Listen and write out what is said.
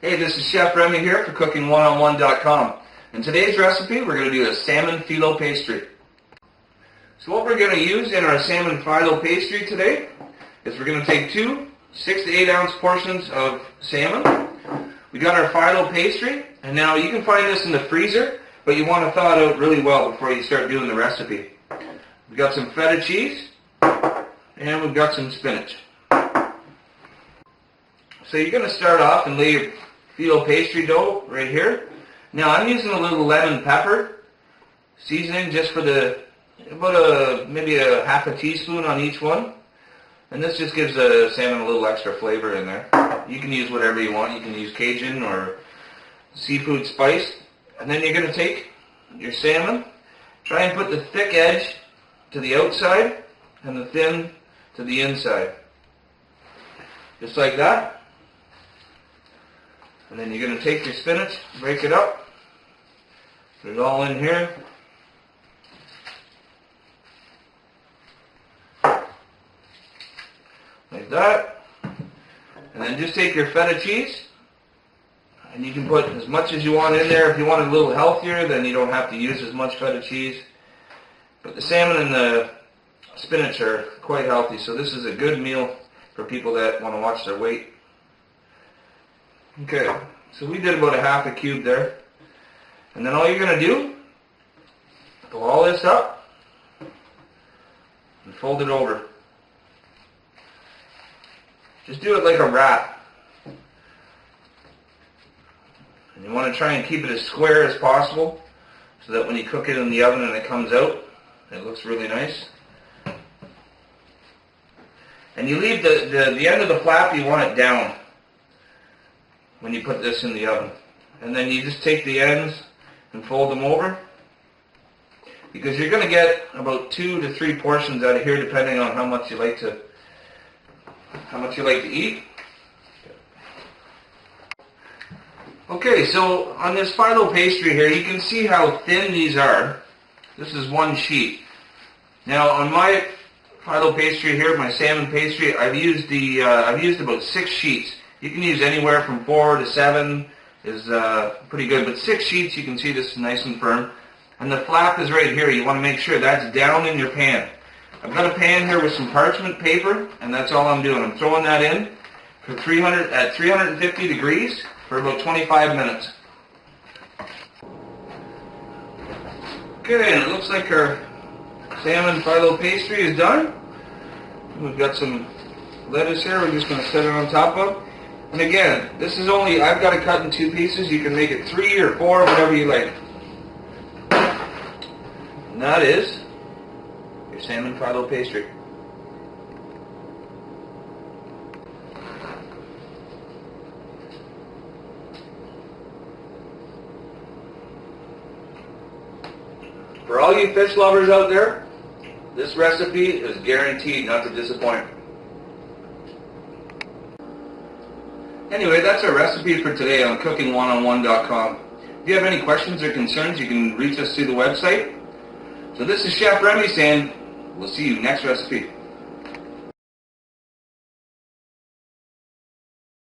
Hey, this is Chef Remy here for cooking1on1.com. In today's recipe, we're going to do a salmon phyllo pastry. So what we're going to use in our salmon phyllo pastry today is we're going to take two 6 to 8 ounce portions of salmon. We got our phyllo pastry, and now you can find this in the freezer, but you want to thaw it out really well before you start doing the recipe. We've got some feta cheese, and we've got some spinach. So you're going to start off and lay your phyllo pastry dough right here. Now I'm using a little lemon pepper seasoning just for maybe a half a teaspoon on each one. And this just gives the salmon a little extra flavor in there. You can use whatever you want. You can use Cajun or seafood spice. And then you're going to take your salmon, try and put the thick edge to the outside and the thin to the inside. Just like that. And then you're going to take your spinach, break it up, put it all in here. Like that. And then just take your feta cheese, and you can put as much as you want in there. If you want it a little healthier, then you don't have to use as much feta cheese. But the salmon and the spinach are quite healthy, so this is a good meal for people that want to watch their weight. Okay, so we did about a half a cube there. And then all you're going to do, pull all this up and fold it over. Just do it like a wrap. And you want to try and keep it as square as possible so that when you cook it in the oven and it comes out, it looks really nice. And you leave the end of the flap, you want it down when you put this in the oven. And then you just take the ends and fold them over, because you're going to get about 2 to 3 portions out of here depending on how much you like to eat. Okay, so on this phyllo pastry here, you can see how thin these are. This is one sheet. Now on my phyllo pastry here, my salmon pastry, I've used about 6 sheets. You can use anywhere from 4 to 7 is pretty good, but 6 sheets, you can see this is nice and firm. And the flap is right here. You want to make sure that's down in your pan. I've got a pan here with some parchment paper, and that's all I'm doing. I'm throwing that in for 350 degrees for about 25 minutes. Okay, and it looks like our salmon phyllo pastry is done. We've got some lettuce here we're just going to set it on top of. And again, this is only, I've got it cut in 2 pieces. You can make it 3 or 4, whatever you like. And that is your salmon phyllo pastry. For all you fish lovers out there, this recipe is guaranteed not to disappoint. Anyway, that's our recipe for today on cooking1on1.com. If you have any questions or concerns, you can reach us through the website. So this is Chef Remy saying, we'll see you next recipe.